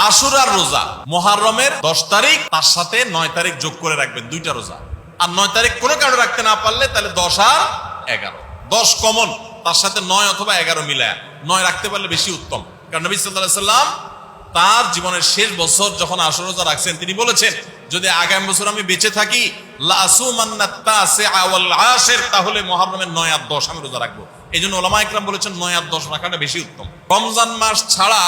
আশুরার রোজা মুহররমের 10 তারিখ, তার সাথে 9 তারিখ যোগ করে রাখবেন, দুইটা রোজা। আর 9 তারিখ কোনো কারণে রাখতে না পারলে তাহলে 10 আর 11, 10 কমন, তার সাথে 9 অথবা 11 মিলায়া 9 রাখতে পারলে বেশি উত্তম। কারণ নবী সাল্লাল্লাহু আলাইহি সাল্লাম তার জীবনের শেষ বছর যখন আশুরা রোজা রাখছেন, তিনি বলেছেন যদি আগামী বছর আমি বেঁচে থাকি লা আসুমান্নাত তাসিআ ওয়াল আশির, তাহলে মুহররমের 9 আর 10 আমি রোজা রাখবো। এই জন্য ওলামা ইকরাম বলেছেন 9 আর 10 রাখাটা বেশি উত্তম। রমজান মাস ছাড়া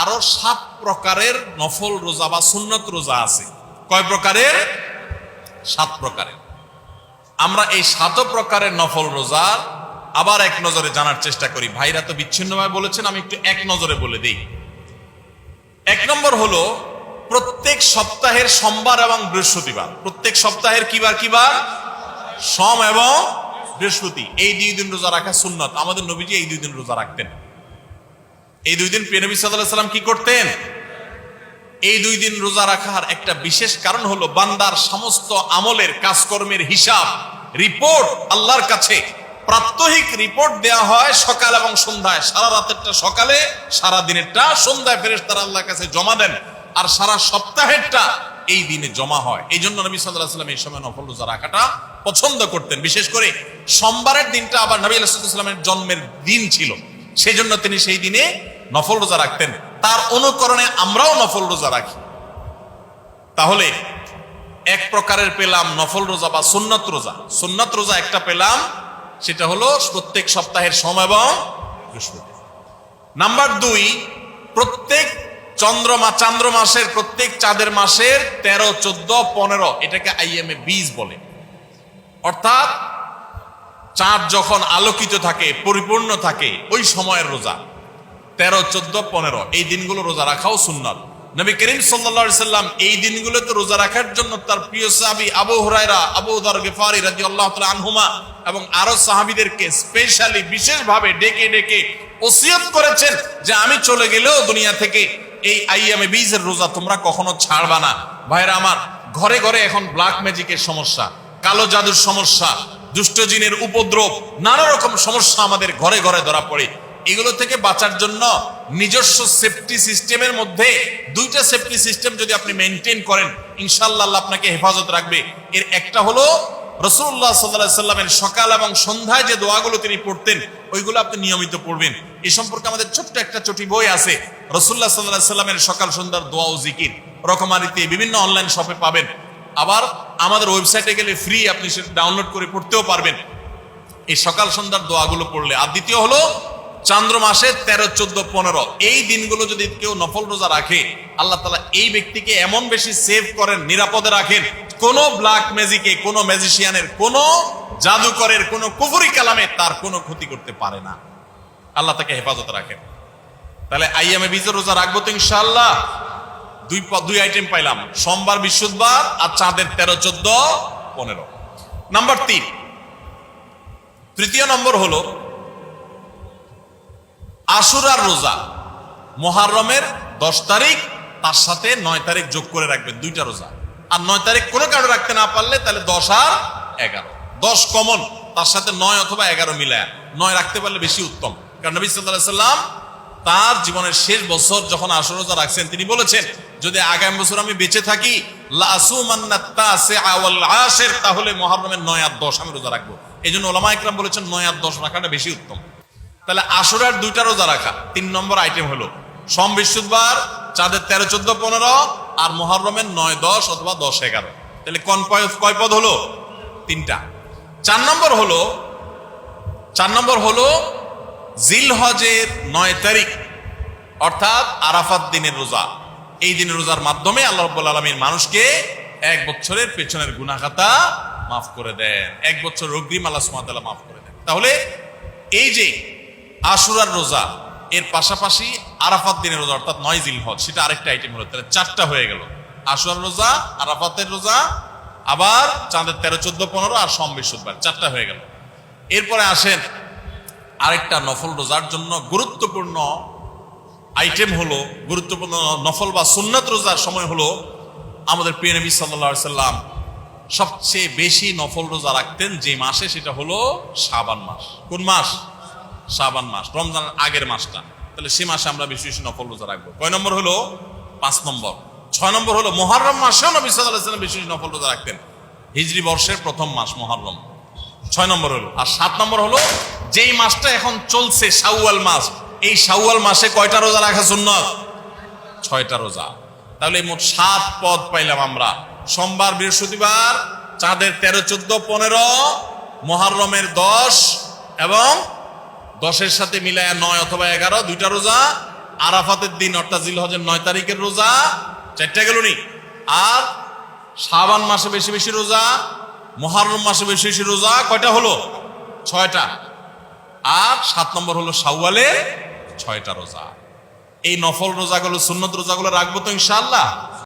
আরো 7 প্রকারের নফল রোজা বা সুন্নত রোজা আছে। কয় প্রকারের? 7 প্রকারের। আমরা এই 7 প্রকারের নফল রোজার আবার এক নজরে জানার চেষ্টা করি। ভাইরা তো বিচ্ছিন্নভাবে বলেছেন, আমি একটু এক নজরে বলে দিই। 1 নম্বর হলো প্রত্যেক সপ্তাহের সোমবার এবং বৃহস্পতিবার। প্রত্যেক সপ্তাহের কিবার কিবার? সোম এবং বৃহস্পতি। এই 2 দিন রোজা রাখা সুন্নত। আমাদের নবীজি এই 2 দিন রোজা রাখতেন। এই 2 দিন প্রিয় নবী সাল্লাল্লাহু আলাইহি সাল্লাম কি করতেন? এই 2 দিন রোজা রাখার একটা বিশেষ কারণ হলো বান্দার সমস্ত আমলের কাজকর্মের হিসাব রিপোর্ট আল্লাহর কাছে প্রাত্যহিক রিপোর্ট দেয়া হয় সকাল এবং সন্ধ্যায়। সারা রাতেরটা সকালে, সারা দিনেরটা সন্ধ্যায় ফেরেশতারা আল্লাহর কাছে জমা দেন, আর সারা সপ্তাহেরটা এই দিনে জমা হয়। এই জন্য নবী সাল্লাল্লাহু আলাইহি ওয়াসাল্লাম এই সময় নফল রোজা রাখাটা পছন্দ করতেন। বিশেষ করে সোমবারের দিনটা আবার নবী সাল্লাল্লাহু আলাইহি ওয়াসাল্লামের জন্মের দিন ছিল, সেই জন্য তিনি সেই দিনে নফল রোজা রাখতেন। তার অনুকরণে আমরাও নফল রোজা রাখি। তাহলে এক প্রকারের পেলাম নফল রোজা বা সুন্নত রোজা। সুন্নত রোজা একটা পেলাম, সেটা হলো প্রত্যেক সপ্তাহের সোম এবং বৃহস্পতি। নাম্বার 2, প্রত্যেক চান্দ্র মাসের, প্রত্যেক চাঁদের মাসের 13, 14, 15, এটাকে আইএমএ 20 বলে। অর্থাৎ চাঁদ যখন আলোকিত থাকে, পরিপূর্ণ থাকে, ওই সময়ের রোজা 13, 14, 15 এই দিনগুলো রোজা রাখাও সুন্নাত। নবী করিম সাল্লাল্লাহু আলাইহি সাল্লাম এই দিনগুলোতে রোজা রাখার জন্য তার প্রিয় সাহাবী আবু হুরায়রা, আবু যর গিফারি রাদিয়াল্লাহু তাআলা আনহুমা এবং আরো সাহাবীদেরকে স্পেশালি বিশেষভাবে ডেকে ডেকে ওসিয়ত করেছেন যে আমি চলে গেলেও দুনিয়া থেকে এই আইয়ামে 20 এর রোজা তোমরা কখনো ছাড়বা না। ভাইরা আমার, ঘরে ঘরে এখন ব্ল্যাক ম্যাজিকের সমস্যা, কালো জাদুর সমস্যা, দুষ্ট জিনের উপদ্রব, নানা রকম সমস্যা আমাদের ঘরে ঘরে ধরা পড়ে। এগুলো থেকে বাঁচার জন্য নিজস্ব সেফটি সিস্টেমের মধ্যে 2টা সেফটি সিস্টেম যদি আপনি মেনটেন করেন, ইনশাআল্লাহ আল্লাহ আপনাকে হেফাজত রাখবে। এর একটা হলো রাসূলুল্লাহ সাল্লাল্লাহু আলাইহি সাল্লামের সকাল এবং সন্ধ্যায় যে দোয়াগুলো তিনি পড়তেন, ওইগুলো আপনি নিয়মিত পড়বেন। এই সম্পর্কে আমাদের ছোট্ট একটা চটি বই আছে, রাসূলুল্লাহ সাল্লাল্লাহু আলাইহি সাল্লামের সকাল সন্ধ্যার দোয়া ও জিকির, রকমারিতে বিভিন্ন অনলাইন শপে পাবেন। আবার আমাদের ওয়েবসাইটে গেলে ফ্রি, আপনি সেটা ডাউনলোড করে পড়তেও পারবেন এই সকাল সন্ধ্যার দোয়াগুলো পড়লে। আর দ্বিতীয় হলো চান্দ্র মাসের 13, 14, 15 এই দিনগুলো যদি কেউ নফল রোজা রাখে, আল্লাহ তাআলা এই ব্যক্তিকে এমন বেশি সেভ করেন, নিরাপদে রাখেন, কোন ব্ল্যাক ম্যাজিকে, কোন ম্যাজিশিয়ানের, কোন জাদুকরের, কোন কুফরি কালামে তার কোনো ক্ষতি করতে পারে না। আল্লাহ তাকে হেফাজত রাখেন। তাহলে আইয়ামে 20 রোজা রাখবো তো ইনশাআল্লাহ। 2 আইটেম পাইলাম, সোমবার, বৃহস্পতিবার আর চাঁদের 13, 14, 15। নাম্বার 3, তৃতীয় নম্বর হলো আশুরার রোজা মুহররমের 10 তারিখ, তার সাথে 9 তারিখ যোগ করে রাখবেন, 2টা রোজা। আর 9 তারিখ কোনো কারণে রাখতে না পারলে তাহলে 10 আর 11, 10 কমন, তার সাথে 9 অথবা 11 মিলায়া 9 রাখতে পারলে বেশি উত্তম। কারণ নবী সাল্লাল্লাহু আলাইহি সাল্লাম তার জীবনের শেষ বছর যখন আশুরা রোজা রাখছেন, তিনি বলেছেন যদি আগামী বছর আমি বেঁচে থাকি লা আসুমান্নাত তাসিআ ওয়াল আশির, তাহলে মুহররমের 9 আর 10 আমি রোজা রাখবো। এই জন্য ওলামা ইকরাম বলেছেন 9 আর 10 রাখাটা বেশি উত্তম। তাহলে আশুরার 2টা রোজা রাখা। 3 নম্বর আইটেম হলো সোম, বৃহস্পতিবার, চাঁদের 13, 14, 15 আর মুহররমের 9, 10 অথবা 10, 11। তাহলে কয় পদ হলো? 3টা। 4 নম্বর হলো জিলহজের 9 তারিখ, অর্থাৎ আরাফাত দিনের রোজা। এই দিনের রোজার মাধ্যমে আল্লাহ রাব্বুল আলামিন মানুষকে 1 বছরের পেছনের গুনাহ খাতা মাফ করে দেন, 1 বছর অগ্রিম আল্লাহ সুবহানাহু ওয়া তাআলা মাফ করে দেন। তাহলে এই যে আশুরার রোজা, এর পাশাপাশি আরাফাত দিনের রোজা অর্থাৎ 9 জিলহজ, সেটা আরেকটা আইটেম হলো। তাহলে 4টা হয়ে গেল, আশুরার রোজা, আরাফাতের রোজা, আবার চাঁদের 13, 14, 15 আর সোম, বৃহস্পতিবার, 4টা হয়ে গেল। এরপরে আসেন আরেকটা নফল রোজার জন্য গুরুত্বপূর্ণ আইটেম হলো, গুরুত্বপূর্ণ নফল বা সুন্নাত রোজার সময় হলো আমাদের প্রিয় নবী সাল্লাল্লাহু আলাইহি সাল্লাম সবচেয়ে বেশি নফল রোজা রাখতেন যে মাসে, সেটা হলো শাবান মাস। কোন মাস? শাবান মাস, রমজানের আগের মাসটা। তাহলে সে মাসে আমরা বেশি বেশি নফল রোজা রাখবো। কয় নম্বর হলো? 5 নম্বর। 6 নম্বর হলো মুহররম মাসেও নবী সাল্লাল্লাহু আলাইহি ওয়াসাল্লাম বেশি নফল রোজা রাখতেন। হিজরি বর্ষের প্রথম মাস মুহররম, 6 নম্বর হলো। আর 7 নম্বর হলো যেই মাসটা এখন চলছে শাওয়াল মাস, এই শাওয়াল মাসে কয়টা রোজা রাখা সুন্নাত? 6টা রোজা। তাহলে মোট 7 পদ পাইলাম আমরা। সোমবার, বৃহস্পতিবার, চাঁদের 13, 14, 15, মুহররমের 10 এবং 10-এর সাথে মিলায়া 9 অথবা 11 দুইটা রোজা, আরাফাতের দিন অর্থাৎ জিলহজের 9 তারিখের রোজা 4টা গেল নি। আর শাবান মাসে বেশি বেশি রোজা, মুহররম মাসে বেশি বেশি রোজা, কয়টা হলো? 6টা। আর 7 নম্বর হলো শাওয়ালের 6টা রোজা। এই নফল রোজাগুলো, সুন্নত রোজাগুলো রাখবো তো ইনশাআল্লাহ।